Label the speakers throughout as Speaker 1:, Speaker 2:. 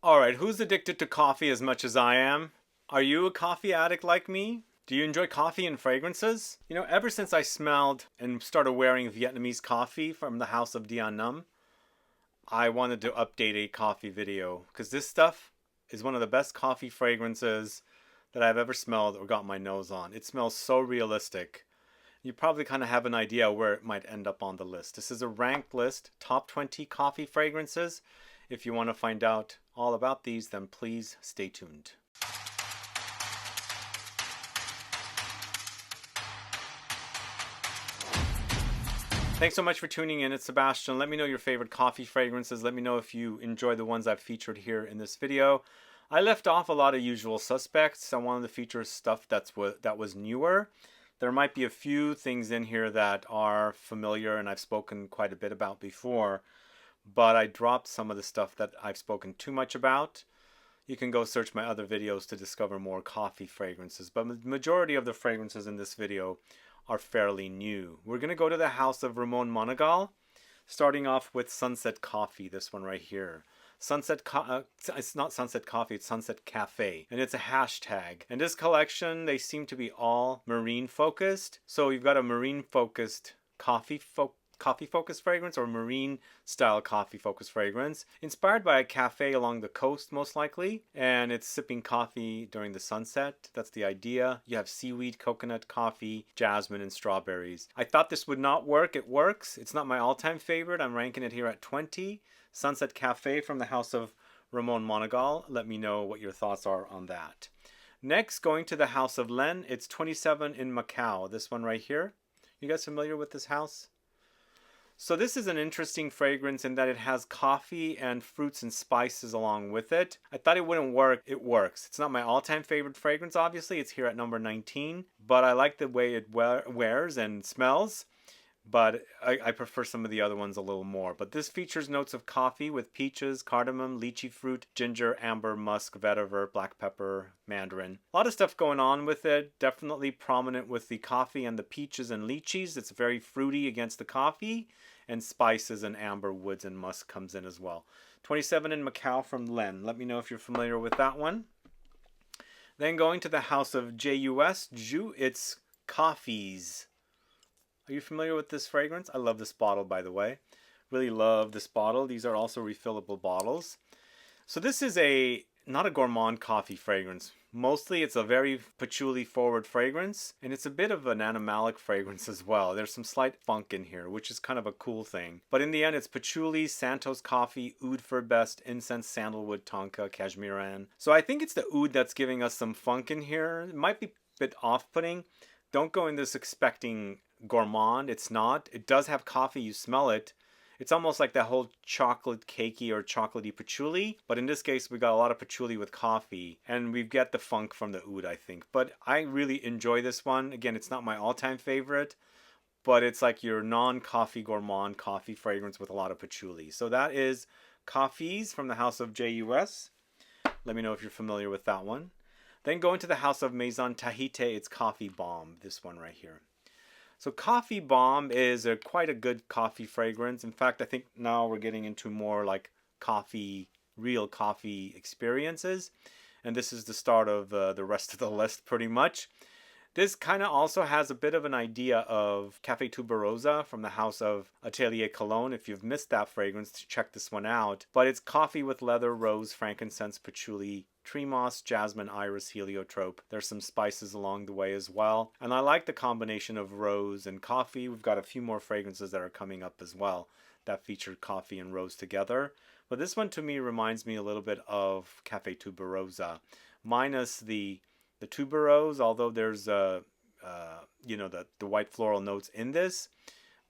Speaker 1: Alright, who's addicted to coffee as much as I am? Are you a coffee addict like me? Do you enjoy coffee and fragrances? You know, ever since I smelled and started wearing Vietnamese coffee from the house of Dian Num, I wanted to update a coffee video because this stuff is one of the best coffee fragrances that I've ever smelled or got my nose on. It smells so realistic. You probably kind of have an idea where it might end up on the list. This is a ranked list, top 20 coffee fragrances. If you want to find out all about these, then please stay tuned. Thanks so much for tuning in. It's Sebastian. Let me know your favorite coffee fragrances. Let me know if you enjoy the ones I've featured here in this video. I left off a lot of usual suspects. I wanted to feature stuff that was newer. There might be a few things in here that are familiar and I've spoken quite a bit about before, but I dropped some of the stuff that I've spoken too much about. You can go search my other videos to discover more coffee fragrances, but the majority of the fragrances in this video are fairly new. We're going to go to the house of Ramon Monegal, starting off with Sunset Coffee, this one right here. It's not Sunset Coffee, it's Sunset Cafe, and it's a hashtag. And this collection, they seem to be all marine focused. So you've got a marine focused coffee focused fragrance or marine style coffee focused fragrance inspired by a cafe along the coast most likely, and it's sipping coffee during the sunset. That's the idea. You have seaweed, coconut, coffee, jasmine, and strawberries. I thought this would not work. It works. It's not my all-time favorite. I'm ranking it here at 20. Sunset Cafe from the house of Ramon Monegal. Let me know what your thoughts are on that. Next, going to the house of Len, it's 27 in Macau. This one right here. You guys familiar with this house? So this is an interesting fragrance in that it has coffee and fruits and spices along with it. I thought it wouldn't work. It works. It's not my all-time favorite fragrance, obviously. It's here at number 19. But I like the way it wears and smells. But I prefer some of the other ones a little more. But this features notes of coffee with peaches, cardamom, lychee fruit, ginger, amber, musk, vetiver, black pepper, mandarin. A lot of stuff going on with it. Definitely prominent with the coffee and the peaches and lychees. It's very fruity against the coffee. And spices and amber, woods, and musk comes in as well. 27 in Macau from Len. Let me know if you're familiar with that one. Then going to the house of J.U.S. It's COFFEEZE. Are you familiar with this fragrance? I love this bottle, by the way. Really love this bottle. These are also refillable bottles. So this is not a gourmand coffee fragrance. Mostly it's a very patchouli forward fragrance, and it's a bit of an animalic fragrance as well. There's some slight funk in here, which is kind of a cool thing. But in the end, it's patchouli, Santos coffee, oud Firbest, incense, sandalwood, tonka, cashmeran. So I think it's the oud that's giving us some funk in here. It might be a bit off-putting. Don't go in this expecting gourmand. It's not. It does have coffee. You smell it. It's almost like that whole chocolate cakey or chocolatey patchouli, but in this case we got a lot of patchouli with coffee, and we get the funk from the oud, I think. But I really enjoy this one. Again, it's not my all-time favorite, but it's like your non-coffee gourmand coffee fragrance with a lot of patchouli. So that is COFFEEZE from the house of J.U.S. Let me know if you're familiar with that one. Then going to the house of MAISON TAHITE, it's Coffee Bomb, this one right here. So Coffee Bomb is quite a good coffee fragrance. In fact, I think now we're getting into more like real coffee experiences. And this is the start of the rest of the list pretty much. This kind of also has a bit of an idea of Café Tuberosa from the house of Atelier Cologne. If you've missed that fragrance, check this one out. But it's coffee with leather, rose, frankincense, patchouli, Treemoss, jasmine, iris, heliotrope. There's some spices along the way as well. And I like the combination of rose and coffee. We've got a few more fragrances that are coming up as well that feature coffee and rose together. But this one to me reminds me a little bit of Café Tuberosa, minus the tuberose, although there's the white floral notes in this.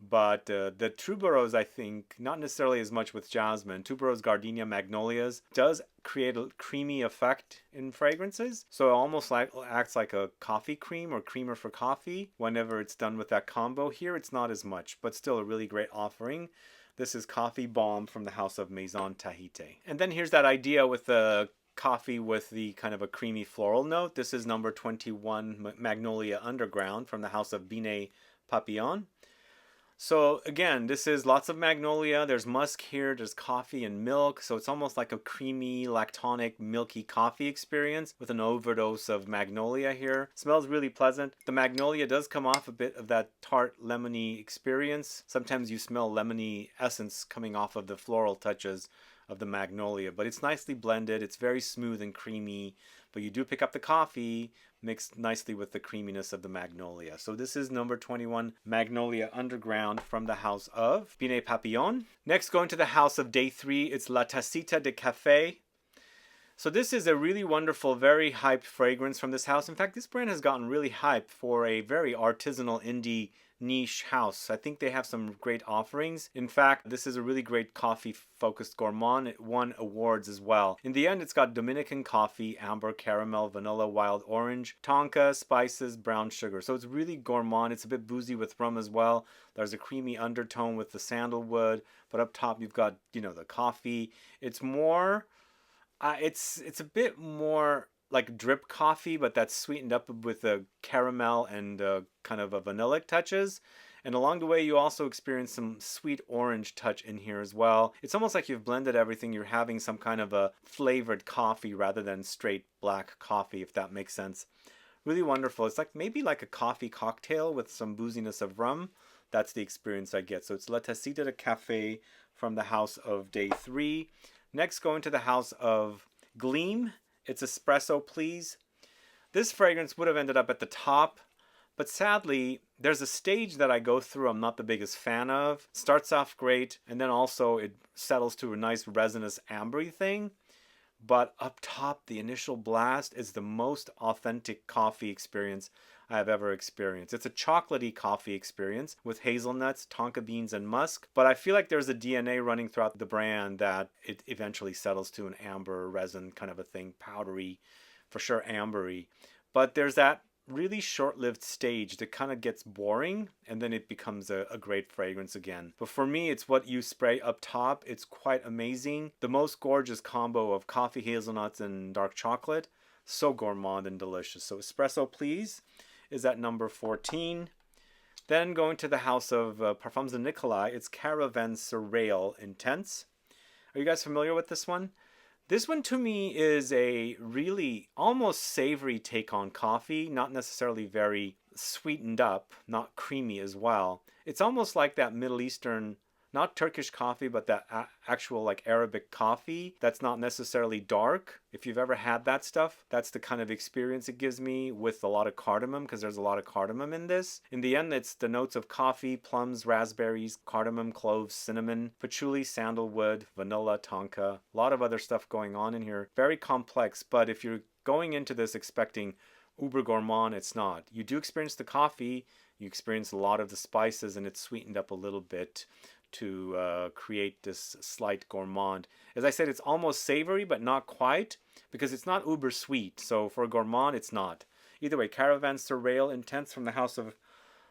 Speaker 1: But the tuberose, I think, not necessarily as much with jasmine. Tuberose, gardenia, magnolias does create a creamy effect in fragrances. So it almost acts like a coffee cream or creamer for coffee. Whenever it's done with that combo here, it's not as much, but still a really great offering. This is Coffee Bomb from the house of MAISON TAHITE. And then here's that idea with the coffee with the kind of a creamy floral note. This is number 21, Magnolia Underground from the house of BINET-PAPILLON. So again, this is lots of magnolia. There's musk here. There's coffee and milk. So it's almost like a creamy, lactonic, milky coffee experience with an overdose of magnolia here. Smells really pleasant. The magnolia does come off a bit of that tart, lemony experience. Sometimes you smell lemony essence coming off of the floral touches of the magnolia, but it's nicely blended. It's very smooth and creamy, but you do pick up the coffee mixed nicely with the creaminess of the magnolia. So this is number 21, Magnolia Underground from the house of BINET-PAPILLON. Next, going to the house of day 3, it's La Tacita de Café. So this is a really wonderful, very hyped fragrance from this house. In fact, this brand has gotten really hyped for a very artisanal indie niche house. I think they have some great offerings. In fact, this is a really great coffee focused gourmand. It won awards as well. In the end, it's got Dominican coffee, amber, caramel, vanilla, wild orange, tonka, spices, brown sugar. So it's really gourmand. It's a bit boozy with rum as well. There's a creamy undertone with the sandalwood, but up top you've got, you know, the coffee. It's more it's a bit more like drip coffee, but that's sweetened up with a caramel and kind of a vanillic touches. And along the way, you also experience some sweet orange touch in here as well. It's almost like you've blended everything. You're having some kind of a flavored coffee rather than straight black coffee, if that makes sense. Really wonderful. It's like maybe like a coffee cocktail with some booziness of rum. That's the experience I get. So it's La Tacita de Café from the house of day 3. Next, going to the house of GLEAM. It's Espresso, Please. This fragrance would have ended up at the top, but sadly, there's a stage that I go through I'm not the biggest fan of. Starts off great, and then also it settles to a nice resinous ambery thing. But up top, the initial blast is the most authentic coffee experience I have ever experienced. It's a chocolatey coffee experience with hazelnuts, tonka beans, and musk. But I feel like there's a DNA running throughout the brand that it eventually settles to an amber resin kind of a thing, powdery, for sure ambery. But there's that really short-lived stage that kind of gets boring, and then it becomes a great fragrance again. But for me, it's what you spray up top. It's quite amazing. The most gorgeous combo of coffee, hazelnuts, and dark chocolate. So gourmand and delicious. So Espresso, Please is at number 14. Then going to the house of Parfums de NICOLAI, it's Caravanserai Intense. Are you guys familiar with this one? This one to me is a really almost savory take on coffee, not necessarily very sweetened up, not creamy as well. It's almost like that Middle Eastern, not Turkish coffee, but that actual like Arabic coffee that's not necessarily dark. If you've ever had that stuff, that's the kind of experience it gives me with a lot of cardamom, because there's a lot of cardamom in this. In the end, it's the notes of coffee, plums, raspberries, cardamom, cloves, cinnamon, patchouli, sandalwood, vanilla, tonka, a lot of other stuff going on in here. Very complex, but if you're going into this expecting uber gourmand, it's not. You do experience the coffee, you experience a lot of the spices, and it's sweetened up a little bit to create this slight gourmand. As I said, it's almost savory, but not quite, because it's not uber sweet. So for a gourmand, it's not. Either way, Caravanserai Intense from the house of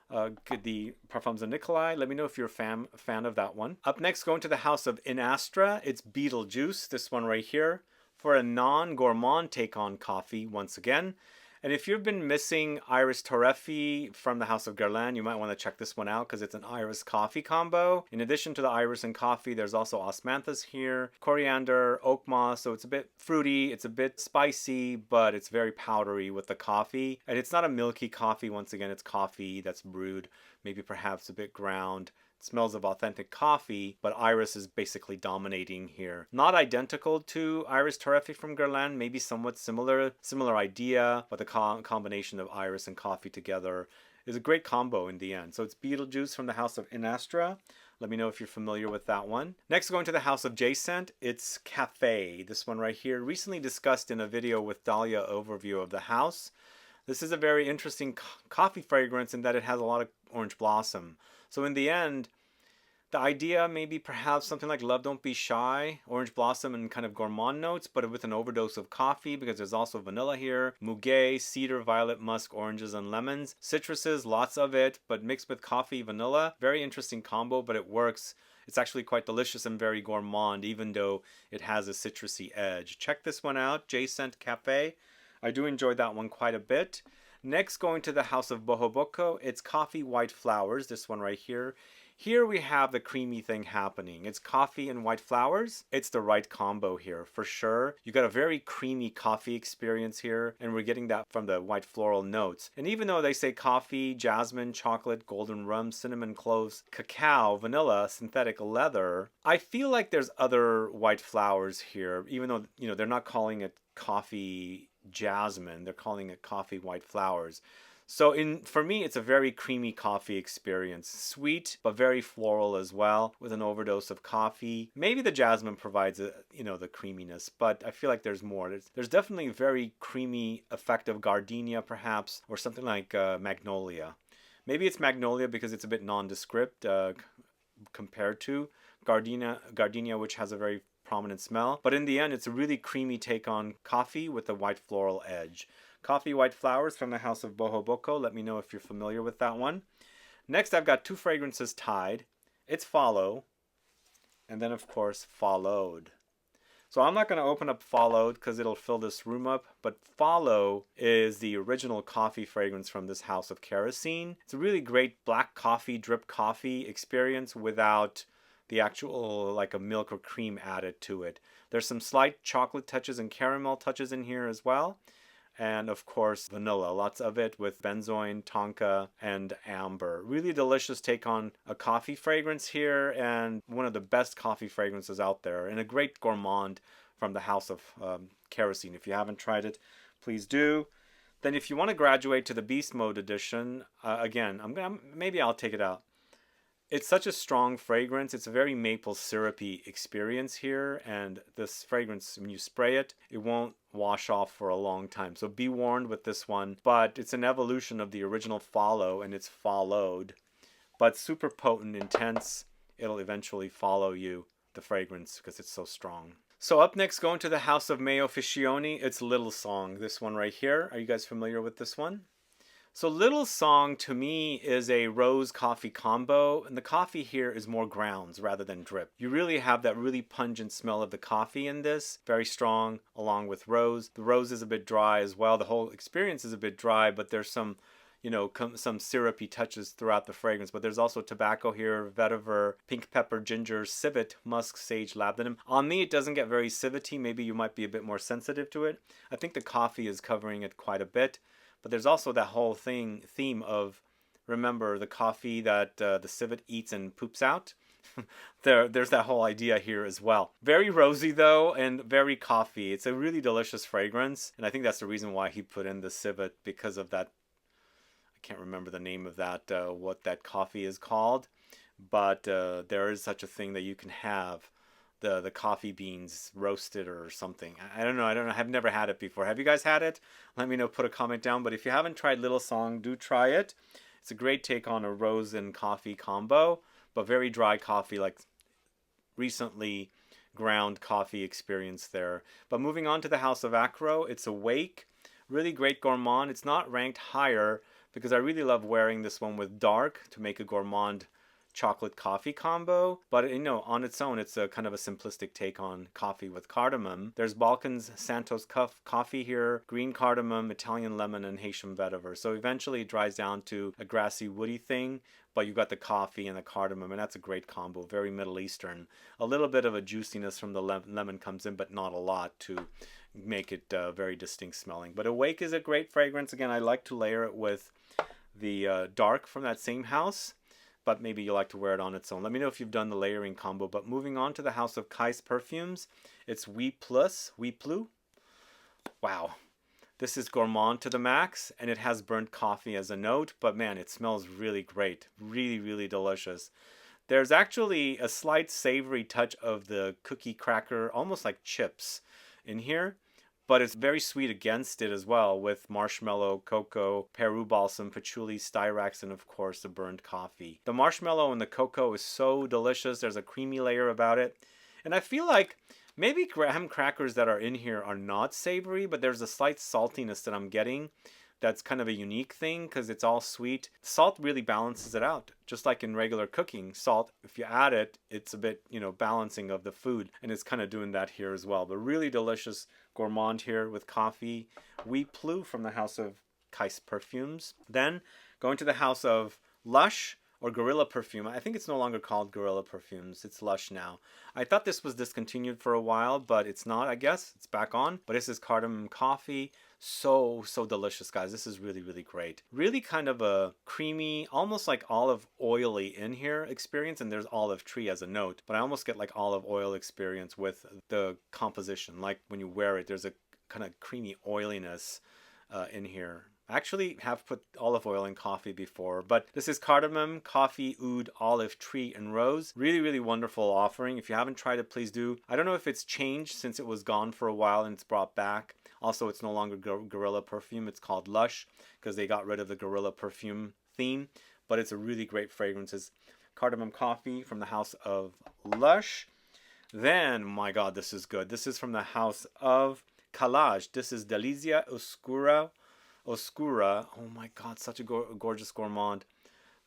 Speaker 1: the Parfums de NICOLAI. Let me know if you're a fan of that one. Up next, going to the house of Inastra, it's Beetlejuice, this one right here, for a non-gourmand take on coffee once again. And if you've been missing Iris Torrefi from the House of Guerlain, you might want to check this one out because it's an iris coffee combo. In addition to the iris and coffee, there's also osmanthus here, coriander, oak moss. So it's a bit fruity, it's a bit spicy, but it's very powdery with the coffee. And it's not a milky coffee. Once again, it's coffee that's brewed, maybe perhaps a bit ground. It smells of authentic coffee, but iris is basically dominating here. Not identical to Iris Torrefi from Guerlain, maybe somewhat similar idea, but the combination of iris and coffee together is a great combo in the end. So it's Beetlejuice from the house of Inastra. Let me know if you're familiar with that one. Next, going to the house of J.U.S, it's Café. This one right here, recently discussed in a video with Dahlia overview of the house. This is a very interesting coffee fragrance in that it has a lot of orange blossom. So in the end, the idea maybe perhaps something like Love Don't Be Shy, orange blossom and kind of gourmand notes, but with an overdose of coffee because there's also vanilla here, muguet, cedar, violet, musk, oranges, and lemons. Citruses, lots of it, but mixed with coffee, vanilla. Very interesting combo, but it works. It's actually quite delicious and very gourmand, even though it has a citrusy edge. Check this one out, J.U.S Café. I do enjoy that one quite a bit. Next, going to the house of Boho Boko, it's Coffee White Flowers, this one right here. Here we have the creamy thing happening. It's coffee and white flowers. It's the right combo here for sure. You got a very creamy coffee experience here, and we're getting that from the white floral notes. And even though they say coffee, jasmine, chocolate, golden rum, cinnamon, cloves, cacao, vanilla, synthetic leather, I feel like there's other white flowers here, even though, you know, they're not calling it coffee jasmine, they're calling it coffee white flowers. So for me, it's a very creamy coffee experience. Sweet, but very floral as well, with an overdose of coffee. Maybe the jasmine provides, you know, the creaminess, but I feel like there's more. There's definitely a very creamy effect of gardenia, perhaps, or something like Magnolia. Maybe it's Magnolia because it's a bit nondescript compared to Gardenia, which has a very prominent smell. But in the end, it's a really creamy take on coffee with a white floral edge. Coffee white flowers from the house of Boho Boko. Let me know if you're familiar with that one. Next, I've got two fragrances tied. It's Follow, and then of course Followed. So I'm not going to open up Followed because it'll fill this room up, but Follow is the original coffee fragrance from this house of Kerosene. It's a really great black coffee, drip coffee experience without the actual like a milk or cream added to it. There's some slight chocolate touches and caramel touches in here as well. And of course, vanilla, lots of it with benzoin, tonka, and amber. Really delicious take on a coffee fragrance here, and one of the best coffee fragrances out there, and a great gourmand from the house of Kerosene. If you haven't tried it, please do. Then if you want to graduate to the Beast Mode edition, again, maybe I'll take it out. It's such a strong fragrance. It's a very maple syrupy experience here, and this fragrance, when you spray it, it won't wash off for a long time. So be warned with this one, but it's an evolution of the original Follow, and it's Followed, but super potent, intense. It'll eventually follow you, the fragrance, because it's so strong. So up next, going to the house of Mayo Fiscioni, it's Little Song, this one right here. Are you guys familiar with this one? So Little Song to me is a rose coffee combo, and the coffee here is more grounds rather than drip. You really have that really pungent smell of the coffee in this, very strong along with rose. The rose is a bit dry as well. The whole experience is a bit dry, but there's some, you know, some syrupy touches throughout the fragrance. But there's also tobacco here, vetiver, pink pepper, ginger, civet, musk, sage, labdanum. On me, it doesn't get very civety. Maybe you might be a bit more sensitive to it. I think the coffee is covering it quite a bit. But there's also that whole theme of, remember, the coffee that the civet eats and poops out. There's that whole idea here as well. Very rosy though, and very coffee. It's a really delicious fragrance, and I think that's the reason why he put in the civet, because of that. I can't remember the name of that, what that coffee is called, but there is such a thing that you can have the coffee beans roasted or something. I don't know. I've never had it before. Have you guys had it? Let me know. Put a comment down. But if you haven't tried Little Song, do try it. It's a great take on a rose and coffee combo, but very dry coffee, like recently ground coffee experience there. But moving on to the house of Acro, it's Awake. Really great gourmand. It's not ranked higher because I really love wearing this one with dark to make a gourmand chocolate coffee combo, but you know, on its own, it's a kind of a simplistic take on coffee with cardamom. There's Balkan's Santos coffee here, green cardamom, Italian lemon, and Haitian vetiver. So eventually it dries down to a grassy, woody thing, but you've got the coffee and the cardamom, and that's a great combo, very Middle Eastern. A little bit of a juiciness from the lemon comes in, but not a lot to make it very distinct smelling. But Awake is a great fragrance. Again, I like to layer it with the dark from that same house, but maybe you like to wear it on its own. Let me know if you've done the layering combo. But moving on to the house of Kais Perfumes, it's Oui Plus. Wow. This is gourmand to the max, and it has burnt coffee as a note, but man, it smells really great. Really, really delicious. There's actually a slight savory touch of the cookie cracker, almost like chips in here, but it's very sweet against it as well, with marshmallow, cocoa, Peru balsam, patchouli, styrax, and of course the burned coffee. The marshmallow and the cocoa is so delicious. There's a creamy layer about it. And I feel like maybe graham crackers that are in here are not savory, but there's a slight saltiness that I'm getting. That's kind of a unique thing because it's all sweet. Salt really balances it out. Just like in regular cooking, salt, if you add it, it's a bit, you know, balancing of the food. And it's kind of doing that here as well. But really delicious gourmand here with coffee. Oui Plus from the house of Kais Perfumes. Then going to the house of Lush. or Gorilla Perfume. I think it's no longer called Gorilla Perfumes. It's Lush now. I thought this was discontinued for a while, but it's not, I guess. It's back on. But this is Cardamom Coffee. So delicious, guys. This is really, really great. Really kind of a creamy, almost like olive oily in here experience. And there's olive tree as a note. But I almost get like olive oil experience with the composition. Like when you wear it, there's a kind of creamy oiliness in here. I actually have put olive oil in coffee before, but this is Cardamom, Coffee, Oud, Olive, Tree, and Rose. Really, really wonderful offering. If you haven't tried it, please do. I don't know if it's changed since it was gone for a while and it's brought back. Also, it's no longer Gorilla Perfume. It's called Lush because they got rid of the Gorilla Perfume theme, but it's a really great fragrance. It's Cardamom Coffee from the house of Lush. Then, my God, this is good. This is from the house of Calage. This is Delizia Oscura. Oh my God, such a gorgeous gourmand.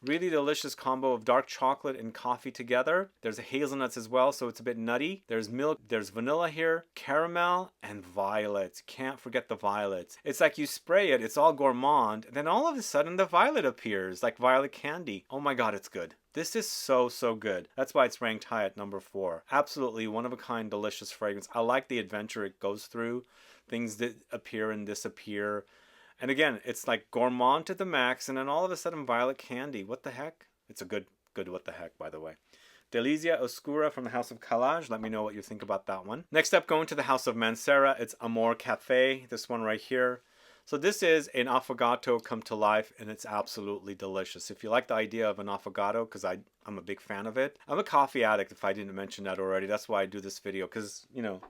Speaker 1: Really delicious combo of dark chocolate and coffee together. There's hazelnuts as well, so it's a bit nutty. There's milk, there's vanilla here, caramel, and violets. Can't forget the violets. It's like you spray it, it's all gourmand, and then all of a sudden the violet appears, like violet candy. Oh my God, it's good. This is so good. That's why it's ranked high at number 4. Absolutely one of a kind, delicious fragrance. I like the adventure it goes through. Things that appear and disappear. And again, it's like gourmand to the max, and then all of a sudden violet candy. What the heck? It's a good what the heck, by the way. Delizia Oscura from the house of Calage. Let me know what you think about that one. Next up, going to the house of Mancera. It's Amor Cafe. This one right here. So this is an affogato come to life, and it's absolutely delicious. If you like the idea of an affogato, because I'm a big fan of it. I'm a coffee addict, if I didn't mention that already. That's why I do this video, because, you know,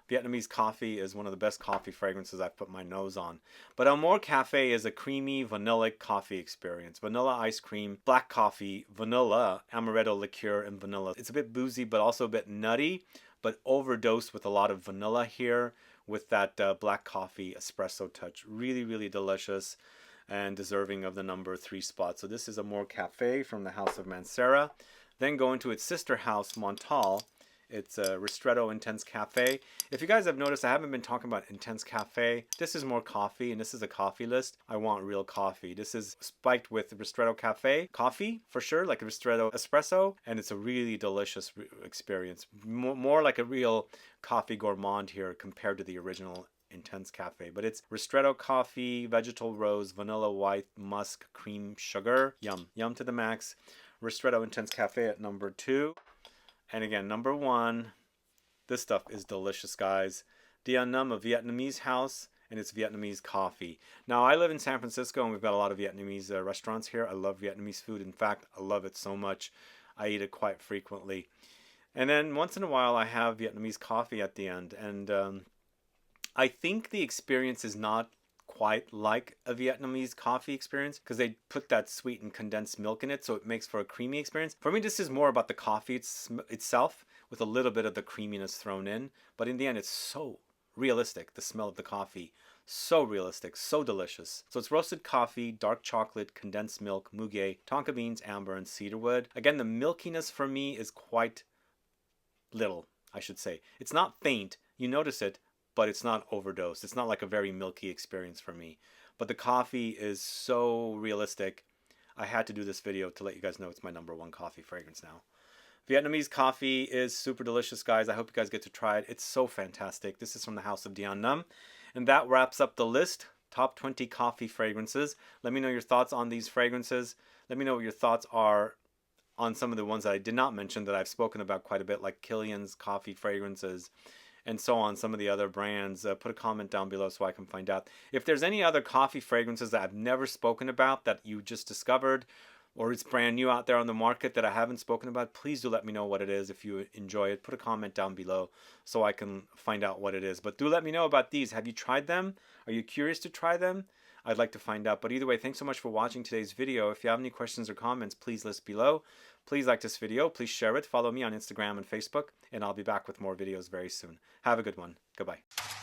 Speaker 1: Vietnamese coffee is one of the best coffee fragrances I've put my nose on. But Amor Cafe is a creamy, vanillic coffee experience. Vanilla ice cream, black coffee, vanilla, amaretto liqueur, and vanilla. It's a bit boozy, but also a bit nutty, but overdosed with a lot of vanilla here with that black coffee espresso touch. Really, really delicious and deserving of the number 3 spot. So this is Amor Cafe from the house of Mancera. Then going to its sister house, Montal. It's a Ristretto Intense Cafe. If you guys have noticed, I haven't been talking about Intense Cafe. This is more coffee, and this is a coffee list. I want real coffee. This is spiked with Ristretto Cafe coffee, for sure, like a Ristretto Espresso, and it's a really delicious experience. More like a real coffee gourmand here compared to the original Intense Cafe. But it's Ristretto coffee, vegetal rose, vanilla white, musk, cream, sugar. Yum. Yum to the max. Ristretto Intense Cafe at number 2. And again, number 1, this stuff is delicious, guys. Dien Nam, a Vietnamese house, and it's Vietnamese coffee. Now, I live in San Francisco, and we've got a lot of Vietnamese restaurants here. I love Vietnamese food. In fact, I love it so much. I eat it quite frequently. And then once in a while, I have Vietnamese coffee at the end. And I think the experience is not quite like a Vietnamese coffee experience because they put that sweetened condensed milk in it, so it makes for a creamy experience. For me, this is more about the coffee itself with a little bit of the creaminess thrown in, but in the end, it's so realistic. The smell of the coffee, so realistic, so delicious. So it's roasted coffee, dark chocolate, condensed milk, muguet, tonka beans, amber, and cedarwood. Again, the milkiness for me is quite little, I should say. It's not faint, you notice it, but it's not overdosed. It's not like a very milky experience for me. But the coffee is so realistic. I had to do this video to let you guys know it's my number 1 coffee fragrance now. Vietnamese coffee is super delicious, guys. I hope you guys get to try it. It's so fantastic. This is from the house of Dien Nam. And that wraps up the list. Top 20 coffee fragrances. Let me know your thoughts on these fragrances. Let me know what your thoughts are on some of the ones that I did not mention that I've spoken about quite a bit, like Kilian's coffee fragrances, and so on, some of the other brands. Put a comment down below so I can find out. If there's any other coffee fragrances that I've never spoken about that you just discovered, or it's brand new out there on the market that I haven't spoken about, please do let me know what it is. If you enjoy it, put a comment down below so I can find out what it is. But do let me know about these. Have you tried them? Are you curious to try them? I'd like to find out. But either way, thanks so much for watching today's video. If you have any questions or comments, please list below. Please like this video. Please share it. Follow me on Instagram and Facebook. And I'll be back with more videos very soon. Have a good one. Goodbye.